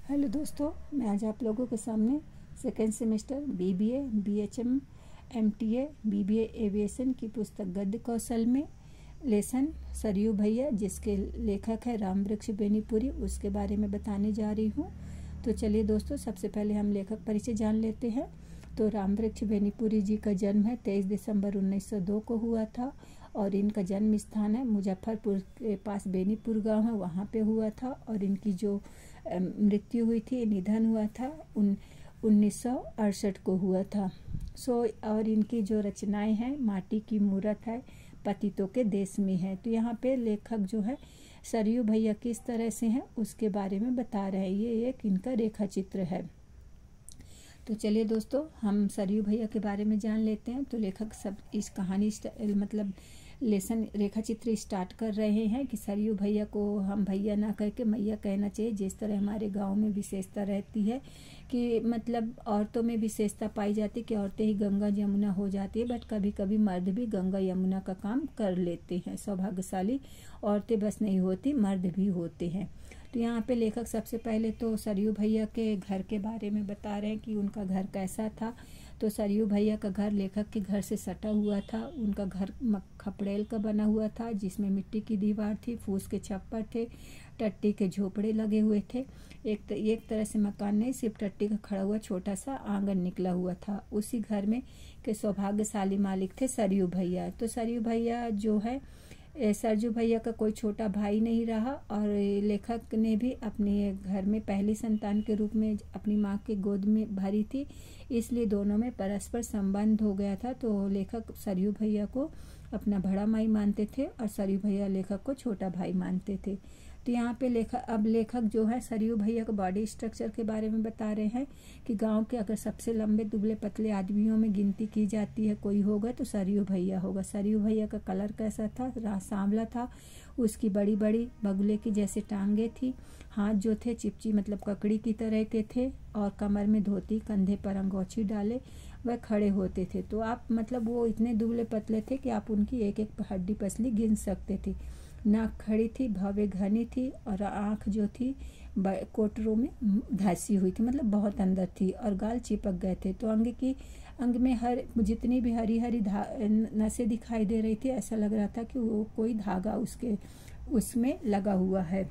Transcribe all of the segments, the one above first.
Hello दोस्तों, मैं आज आप लोगों के सामने second semester BBA, BHM, MTA, BBA aviation की पुस्तक गद्य कौशल में लेसन सरयू भैया, जिसके लेखक है रामवृक्ष बेनीपुरी, उसके बारे में बताने जा रही हूँ। तो चलिए दोस्तों, सबसे पहले हम लेखक परिचय जान लेते हैं। तो रामवृक्ष बेनीपुरी जी का जन्म है 23 दिसंबर 1902 को हुआ था और इनका जन्म स्थान है मुजफ्फरपुर के पास बेनीपुर गांव है, वहाँ पे हुआ था। और इनकी जो मृत्यु हुई थी, निधन हुआ था 1968 को हुआ था। और इनकी जो रचनाएं हैं, माटी की मूरत है, पतितों के देश में है। तो यहाँ पे लेखक जो है सरयू भैया किस तरह से हैं उसके बारे में बता रहे हैं। ये एक इनका रेखा चित्र है। तो चलिए दोस्तों, हम सरयू भैया के बारे में जान लेते हैं। तो लेखक सब इस कहानी मतलब लेसन रेखा चित्र स्टार्ट कर रहे हैं कि सरयू भैया को हम भैया ना कह के मैया कहना चाहिए। जिस तरह हमारे गांव में विशेषता रहती है कि मतलब औरतों में विशेषता पाई जाती है कि औरतें ही गंगा यमुना हो जाती है, बट कभी कभी मर्द भी गंगा यमुना का काम कर लेते हैं। सौभाग्यशाली औरतें बस नहीं होती, मर्द भी होते हैं। तो यहाँ पे लेखक सबसे पहले तो सरयू भैया के घर के बारे में बता रहे हैं कि उनका घर कैसा था। तो सरयू भैया का घर लेखक के घर से सटा हुआ था। उनका घर खपड़ेल का बना हुआ था, जिसमें मिट्टी की दीवार थी, फूस के छप्पर थे, टट्टी के झोपड़े लगे हुए थे। एक तरह से मकान नहीं, सिर्फ टट्टी का खड़ा हुआ छोटा सा आंगन निकला हुआ था। उसी घर में के सौभाग्यशाली मालिक थे सरयू भैया। तो सरयू भैया जो है, सरयू भैया का कोई छोटा भाई नहीं रहा और लेखक ने भी अपने घर में पहली संतान के रूप में अपनी माँ की गोद में भरी थी, इसलिए दोनों में परस्पर संबंध हो गया था। तो लेखक सरयू भैया को अपना बड़ा माई मानते थे और सरयू भैया लेखक को छोटा भाई मानते थे। तो यहाँ पे लेखक जो है सरयू भैया का बॉडी स्ट्रक्चर के बारे में बता रहे हैं कि गांव के अगर सबसे लंबे दुबले पतले आदमियों में गिनती की जाती है कोई होगा तो सरयू भैया होगा। सरयू भैया का कलर कैसा था? सांवला था। उसकी बड़ी बड़ी बगुले की जैसे टांगे थी। हाथ जो थे चिपची मतलब ककड़ी की तरह के थे और कमर में धोती, कंधे पर अंगोछी डाले वह खड़े होते थे। तो आप मतलब वो इतने दुबले पतले थे कि आप उनकी एक एक हड्डी पसली गिन सकते थे। नाक खड़ी थी, भवें घनी थी और आँख जो थी कोटरों में धंसी हुई थी, मतलब बहुत अंदर थी, और गाल चिपक गए थे। तो अंग में हर जितनी भी हरी हरी नसें दिखाई दे रही थी, ऐसा लग रहा था कि वो कोई धागा उसमें लगा हुआ है।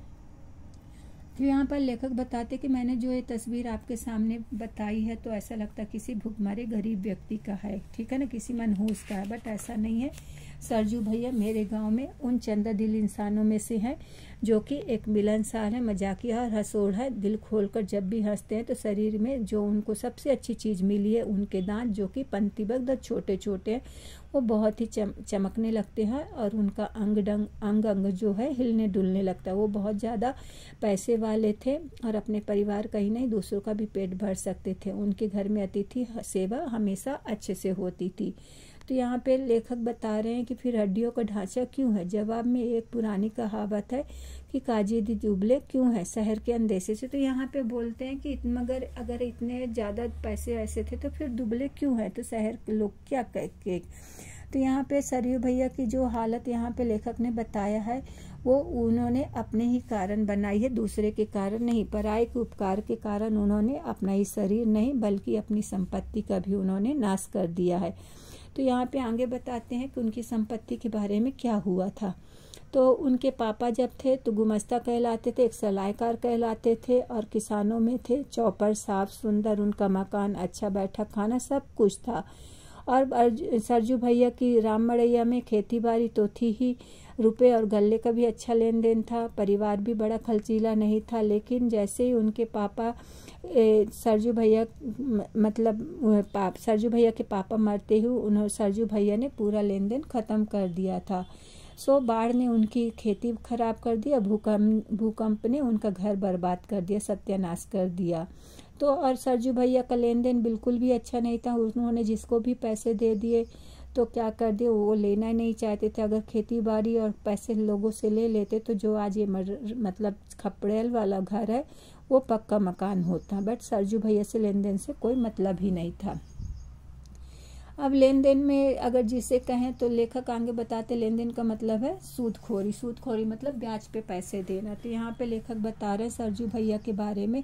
तो यहाँ पर लेखक बताते कि मैंने जो ये तस्वीर आपके सामने बताई है तो ऐसा लगता किसी भूखमरे गरीब व्यक्ति का है, ठीक है ना, किसी मनहूस का है, बट ऐसा नहीं है। सरयू भैया मेरे गांव में उन चंदा दिल इंसानों में से हैं जो कि एक मिलनसार है, मजाकिया और हंसोड़ है। दिल खोलकर जब भी हंसते हैं तो शरीर में जो उनको सबसे अच्छी चीज़ मिली है, उनके दांत जो कि पंक्तिबद्ध छोटे छोटे हैं, वो बहुत ही चमकने लगते हैं और उनका अंग जो है हिलने डुलने लगता है। वो बहुत ज़्यादा पैसे वाले थे और अपने परिवार का ही नहीं दूसरों का भी पेट भर सकते थे। उनके घर में अतिथि सेवा हमेशा अच्छे से होती थी। तो यहाँ पे लेखक बता रहे हैं कि फिर हड्डियों का ढांचा क्यों है? जवाब में एक पुरानी कहावत है कि काजी दी दुबले क्यों है शहर के अंदेशे से। तो यहाँ पे बोलते हैं कि मगर अगर इतने ज़्यादा पैसे ऐसे थे तो फिर दुबले क्यों है? तो शहर के लोग क्या कह। तो यहाँ पे सरयू भैया की जो हालत यहाँ पे लेखक ने बताया है वो उन्होंने अपने ही कारण बनाई है, दूसरे के कारण नहीं। पराये के उपकार के कारण उन्होंने अपना ही शरीर नहीं बल्कि अपनी संपत्ति का भी उन्होंने नाश कर दिया है। तो यहाँ पे आगे बताते हैं कि उनकी संपत्ति के बारे में क्या हुआ था। तो उनके पापा जब थे तो गुमस्ता कहलाते थे, एक सलाहकार कहलाते थे और किसानों में थे। चौपर साफ सुंदर, उनका मकान, अच्छा बैठा खाना, सब कुछ था। और सरयू भैया की राम मड़ैया में खेती बाड़ी तो थी ही, रुपए और गल्ले का भी अच्छा लेन देन था। परिवार भी बड़ा खलचीला नहीं था। लेकिन जैसे ही उनके पापा सरयू भैया सरयू भैया के पापा मरते ही सरयू भैया ने पूरा लेन देन खत्म कर दिया था। बाढ़ ने उनकी खेती खराब कर दिया, भूकंप ने उनका घर बर्बाद कर दिया, सत्यानाश कर दिया। तो और सरयू भैया का लेन देन बिल्कुल भी अच्छा नहीं था। उन्होंने जिसको भी पैसे दे दिए तो क्या कर दिए, वो लेना ही नहीं चाहते थे। अगर खेती बाड़ी और पैसे लोगों से ले लेते तो जो आज ये मतलब खपड़ेल वाला घर है वो पक्का मकान होता, बट सरयू भैया से लेन देन से कोई मतलब ही नहीं था। अब लेन देन में अगर जिसे कहें तो लेखक आगे बताते लेन देन का मतलब है सूदखोरी। सूदखोरी मतलब ब्याज पे पैसे देना। तो यहाँ पे लेखक बता रहे हैं सरजू भैया के बारे में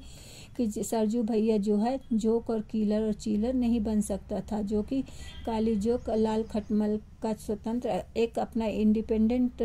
कि सरजू भैया जो है जोक और कीलर और चीलर नहीं बन सकता था, जो कि काली जोक लाल खटमल का स्वतंत्र एक अपना इंडिपेंडेंट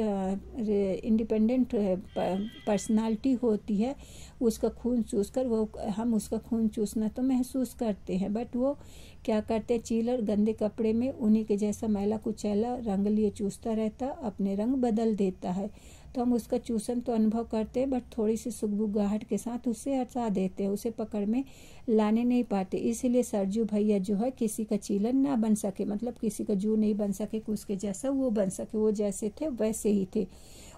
पर्सनालिटी होती है। उसका खून चूस कर वो हम उसका खून चूसना तो महसूस करते हैं, बट वो क्या करते हैं, चीलर गंदे कपड़े में उन्हीं के जैसा मैला कुचैला रंग लिए चूसता रहता, अपने रंग बदल देता है। तो हम उसका चूसन तो अनुभव करते हैं, बट थोड़ी सी सुगबुगाहट के साथ उससे हटा देते हैं, उसे पकड़ में लाने नहीं पाते। इसीलिए सरजू भैया जो है किसी का चीलन ना बन सके, मतलब किसी का जू नहीं बन सके कि उसके जैसा वो बन सके। वो जैसे थे वैसे ही थे।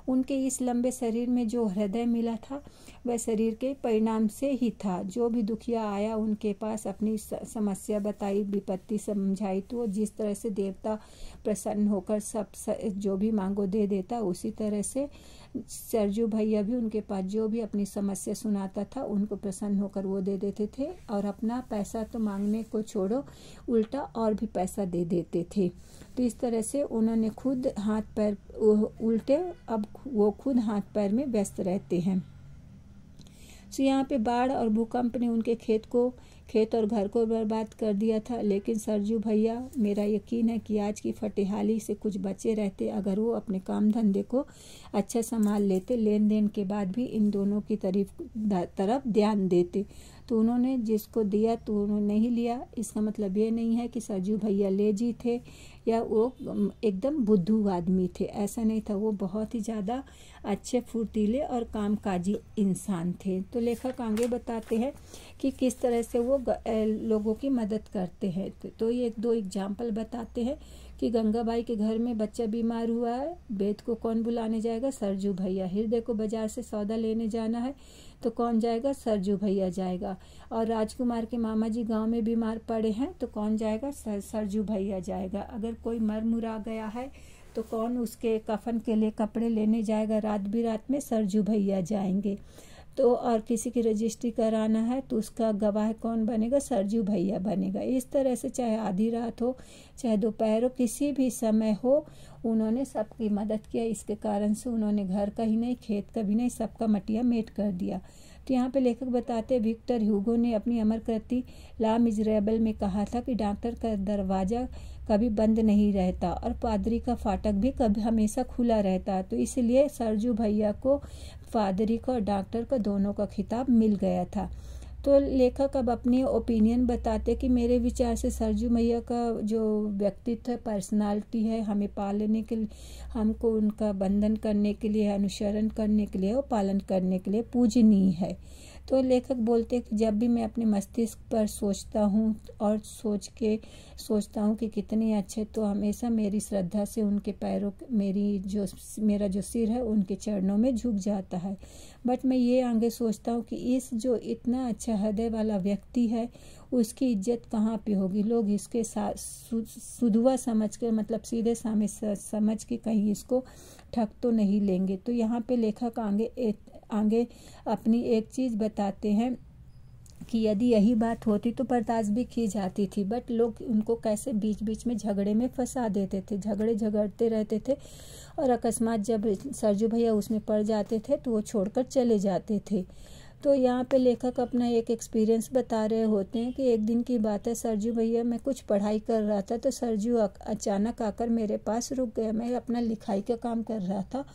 उनके इस लंबे शरीर में जो हृदय मिला था वह शरीर के परिणाम से ही था। जो भी दुखिया आया उनके पास अपनी समस्या बताई, विपत्ति समझाई, तो जिस तरह से देवता प्रसन्न होकर सब जो भी मांगो दे देता, उसी तरह से सरजू भैया भी उनके पास जो भी अपनी समस्या सुनाता था उनको प्रसन्न होकर वो दे देते थे, और अपना पैसा तो मांगने को छोड़ो उल्टा और भी पैसा दे देते थे। तो इस तरह से उन्होंने खुद हाथ पैर उल्टे, अब वो खुद हाथ पैर में व्यस्त रहते हैं। तो यहाँ पे बाढ़ और भूकंप ने उनके खेत और घर को बर्बाद कर दिया था, लेकिन सरजू भैया, मेरा यकीन है कि आज की फटेहाली से कुछ बचे रहते अगर वो अपने काम धंधे को अच्छा संभाल लेते, लेन देन के बाद भी इन दोनों की तरफ ध्यान देते। तो उन्होंने जिसको दिया तो उन्होंने नहीं लिया। इसका मतलब ये नहीं है कि सरजू भैया लेजी थे या वो एकदम बुद्धू आदमी थे, ऐसा नहीं था। वो बहुत ही ज़्यादा अच्छे, फुर्तीले और कामकाजी इंसान थे। तो लेखक आगे बताते हैं कि किस तरह से वो लोगों की मदद करते हैं। तो ये 1-2 एग्जाम्पल बताते हैं कि गंगाबाई के घर में बच्चा बीमार हुआ है, वेद को कौन बुलाने जाएगा? सरजू भैया। हृदय को बाजार से सौदा लेने जाना है तो कौन जाएगा? सरजू भैया जाएगा। और राजकुमार के मामा जी गांव में बीमार पड़े हैं तो कौन जाएगा? सरजू भैया जाएगा। अगर कोई मर मुरा गया है तो कौन उसके कफन के लिए कपड़े लेने जाएगा? रात बिरात में सरजू भैया जाएंगे। तो और किसी की रजिस्ट्री कराना है तो उसका गवाह कौन बनेगा? सरजू भैया बनेगा। इस तरह से चाहे आधी रात हो चाहे दोपहर हो, किसी भी समय हो, उन्होंने सबकी मदद किया। इसके कारण से उन्होंने घर का ही नहीं, खेत का भी नहीं, सबका मटिया मेट कर दिया। तो यहाँ पे लेखक बताते विक्टर ह्यूगो ने अपनी अमर कृति ला मिजरेबल में कहा था कि डॉक्टर का दरवाज़ा कभी बंद नहीं रहता और पादरी का फाटक भी कभी हमेशा खुला रहता। तो इसलिए सरजू भैया को पादरी का और डॉक्टर का दोनों का खिताब मिल गया था। तो लेखक अब अपनी ओपिनियन बताते कि मेरे विचार से सरजू भैया का जो व्यक्तित्व है, पर्सनालिटी है, हमें पालने के लिए, हमको उनका बंधन करने के लिए, अनुसरण करने के लिए और पालन करने के लिए पूजनीय है। तो लेखक बोलते हैं कि जब भी मैं अपने मस्तिष्क पर सोचता हूँ और सोचता हूँ कि कितने अच्छे, तो हमेशा मेरी श्रद्धा से उनके पैरों, मेरा जो सिर है उनके चरणों में झुक जाता है। बट मैं ये आगे सोचता हूँ कि इस जो इतना अच्छा हृदय वाला व्यक्ति है उसकी इज्जत कहाँ पे होगी? लोग इसके साथ सुधुआ समझ के, मतलब सीधे सामने समझ के कहीं इसको ठग तो नहीं लेंगे। तो यहाँ पे लेखक आगे अपनी एक चीज़ बताते हैं कि यदि यही बात होती तो पर्दाज भी की जाती थी, बट लोग उनको कैसे बीच बीच में झगड़े में फंसा देते थे, झगड़ते रहते थे, और अकस्मात जब सरजू भैया उसमें पड़ जाते थे तो वो छोड़कर चले जाते थे। तो यहाँ पे लेखक अपना एक एक्सपीरियंस बता रहे होते हैं कि एक दिन की बात है, सरजू भैया, मैं कुछ पढ़ाई कर रहा था तो सरजू अचानक आकर मेरे पास रुक गया। मैं अपना लिखाई का काम कर रहा था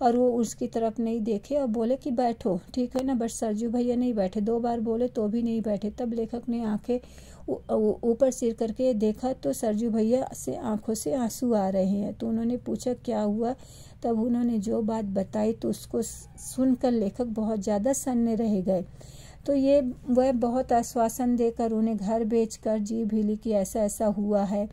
और वो उसकी तरफ नहीं देखे और बोले कि बैठो, ठीक है ना। बट सरजू भैया नहीं बैठे, 2 बार बोले तो भी नहीं बैठे। तब लेखक ने आंखें ऊपर सिर करके देखा तो सरजू भैया से आंखों से आंसू आ रहे हैं। तो उन्होंने पूछा क्या हुआ? तब उन्होंने जो बात बताई तो उसको सुनकर लेखक बहुत ज़्यादा सन्ने रह गए। तो ये वह बहुत आश्वासन देकर उन्हें घर बेचकर जीभ हिली कि ऐसा ऐसा हुआ है।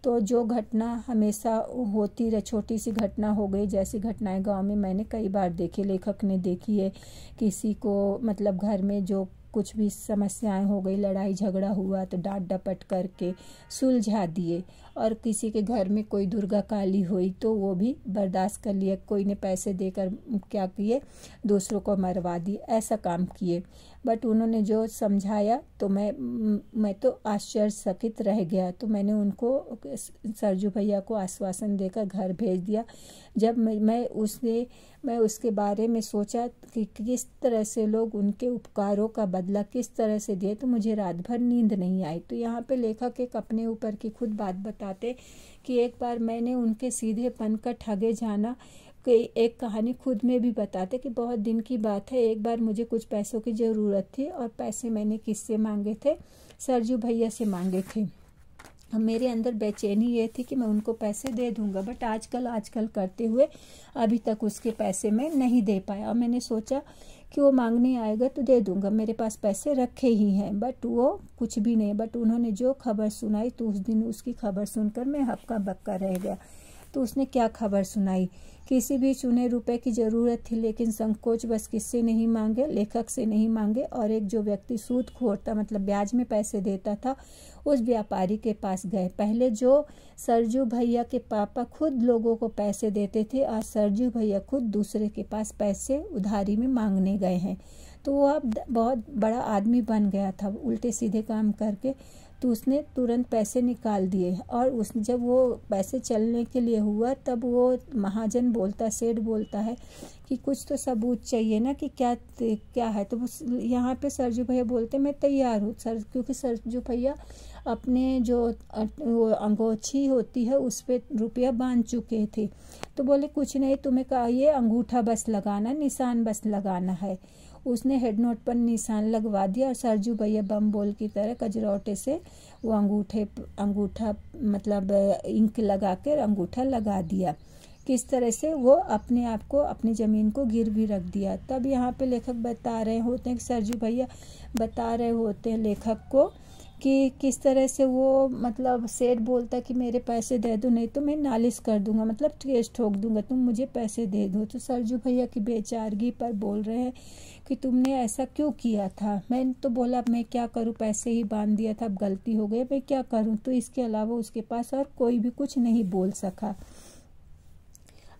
तो जो घटना हमेशा होती रहे, छोटी सी घटना हो गई, जैसी घटनाएं गांव में मैंने कई बार देखी, लेखक ने देखी है। किसी को मतलब घर में जो कुछ भी समस्याएं हो गई, लड़ाई झगड़ा हुआ तो डांट डपट करके सुलझा दिए, और किसी के घर में कोई दुर्गा काली हुई तो वो भी बर्दाश्त कर लिया। कोई ने पैसे देकर क्या किए, दूसरों को मरवा दिए, ऐसा काम किए। बट उन्होंने जो समझाया तो मैं तो आश्चर्यचकित रह गया। तो मैंने उनको सरजू भैया को आश्वासन देकर घर भेज दिया। जब मैं उसके बारे में सोचा कि किस तरह से लोग उनके उपकारों का बदला किस तरह से दिए, तो मुझे रात भर नींद नहीं आई। तो यहाँ पे लेखक एक अपने ऊपर की खुद बात बताते कि एक बार मैंने उनके सीधेपन का ठगे जाना। कि एक कहानी खुद में भी बताते कि बहुत दिन की बात है, एक बार मुझे कुछ पैसों की ज़रूरत थी और पैसे मैंने किससे मांगे थे, सरजू भैया से मांगे थे। मेरे अंदर बेचैनी ये थी कि मैं उनको पैसे दे दूंगा, बट आजकल करते हुए अभी तक उसके पैसे मैं नहीं दे पाया। और मैंने सोचा कि वो मांगने आएगा तो दे दूंगा, मेरे पास पैसे रखे ही हैं, बट वो कुछ भी नहीं। बट उन्होंने जो खबर सुनाई तो उस दिन उसकी खबर सुनकर मैं हक्का बक्का रह गया। तो उसने क्या खबर सुनाई, किसी भी चुने रुपए की ज़रूरत थी, लेकिन संकोच बस किससे नहीं मांगे, लेखक से नहीं मांगे। और एक जो व्यक्ति सूदखोर था, मतलब ब्याज में पैसे देता था, उस व्यापारी के पास गए। पहले जो सरजू भैया के पापा खुद लोगों को पैसे देते थे, आज सरजू भैया खुद दूसरे के पास पैसे उधारी में मांगने गए हैं। तो वो अब बहुत बड़ा आदमी बन गया था उल्टे सीधे काम करके। तो उसने तुरंत पैसे निकाल दिए और जब वो पैसे चलने के लिए हुआ तब वो महाजन बोलता, सेठ बोलता है कि कुछ तो सबूत चाहिए ना कि क्या है। तो यहाँ पे सरजू भैया बोलते मैं तैयार हूँ सर, क्योंकि सरजू भैया अपने जो वो अंगोछी होती है उस पर रुपया बांध चुके थे। तो बोले कुछ नहीं, तुम्हें कहा ये अंगूठा बस लगाना, निशान बस लगाना है। उसने हेड नोट पर निशान लगवा दिया और सरजू भैया बम बोल की तरह कजरौटे से वो अंगूठा मतलब इंक लगा कर अंगूठा लगा दिया। किस तरह से वो अपने आप को अपनी ज़मीन को गिरवी रख दिया। तब यहाँ पे लेखक बता रहे होते हैं कि सरजू भैया बता रहे होते हैं लेखक को कि किस तरह से वो मतलब सेठ बोलता कि मेरे पैसे दे दो, नहीं तो मैं नालिश कर दूंगा, मतलब केस ठोक दूंगा, तुम मुझे पैसे दे दो। तो सरजू भैया की बेचारगी पर बोल रहे हैं कि तुमने ऐसा क्यों किया था। मैंने तो बोला मैं क्या करूं, पैसे ही बांध दिया था, अब गलती हो गई, मैं क्या करूं। तो इसके अलावा उसके पास और कोई भी कुछ नहीं बोल सका।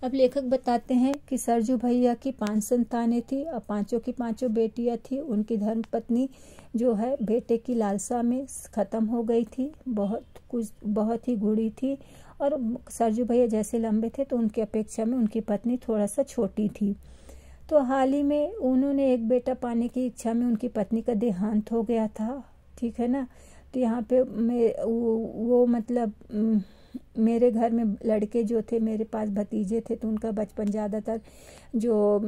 अब लेखक बताते हैं कि सरजू भैया की 5 संतानें थी और पांचों की पांचों बेटियां थी। उनकी धर्मपत्नी जो है बेटे की लालसा में ख़त्म हो गई थी, बहुत ही बूढ़ी थी। और सरजू भैया जैसे लंबे थे तो उनकी अपेक्षा में उनकी पत्नी थोड़ा सा छोटी थी। तो हाल ही में उन्होंने एक बेटा पाने की इच्छा में उनकी पत्नी का देहांत हो गया था, ठीक है ना। तो यहाँ पे वो मतलब मेरे घर में लड़के जो थे, मेरे पास भतीजे थे, तो उनका बचपन ज़्यादातर जो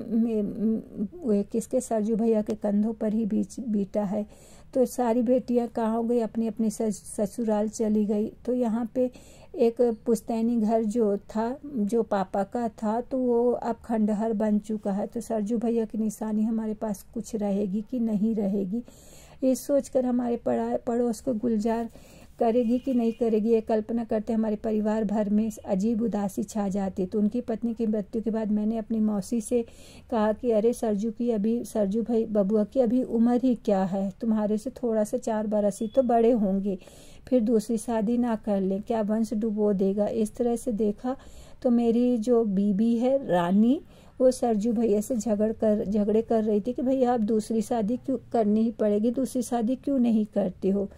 किसके सरजू भैया के कंधों पर ही बीता है। तो सारी बेटियां कहाँ हो गई, अपनी अपनी ससुराल चली गई। तो यहाँ पे एक पुश्तैनी घर जो था, जो पापा का था, तो वो अब खंडहर बन चुका है। तो सरजू भैया की निशानी हमारे पास कुछ रहेगी कि नहीं रहेगी, ये सोचकर हमारे पड़ोस को गुलजार करेगी कि नहीं करेगी, ये कल्पना करते हमारे परिवार भर में अजीब उदासी छा जाती। तो उनकी पत्नी की मृत्यु के बाद मैंने अपनी मौसी से कहा कि अरे सरजू भाई बबुआ की अभी उम्र ही क्या है, तुम्हारे से थोड़ा सा 4 बरस ही तो बड़े होंगे, फिर दूसरी शादी ना कर लें, क्या वंश डुबो देगा। इस तरह से देखा तो मेरी जो बीबी है रानी, वो सरजू भैया से झगड़े कर रही थी कि भैया आप दूसरी शादी क्यों करनी ही पड़ेगी, दूसरी शादी क्यों नहीं करते हो।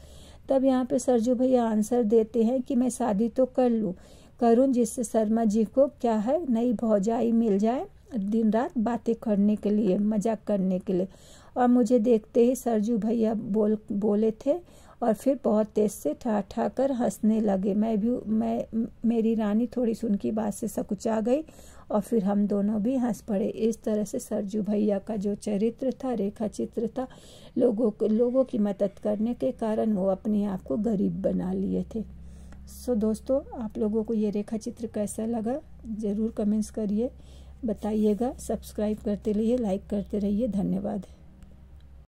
तब यहाँ पे सरजू भैया आंसर देते हैं कि मैं शादी तो करूँ जिससे शर्मा जी को क्या है नई भौजाई मिल जाए, दिन रात बातें करने के लिए, मजाक करने के लिए। और मुझे देखते ही सरजू भैया बोले थे और फिर बहुत तेज से ठा कर हंसने लगे। मेरी रानी थोड़ी सी उनकी बात से सकुचा गई और फिर हम दोनों भी हंस पड़े। इस तरह से सरजू भैया का जो चरित्र था, रेखा चित्र था, लोगों की मदद करने के कारण वो अपने आप को गरीब बना लिए थे। सो दोस्तों, आप लोगों को ये रेखा चित्र कैसा लगा ज़रूर कमेंट्स करिए, बताइएगा। सब्सक्राइब करते रहिए, लाइक करते रहिए। धन्यवाद।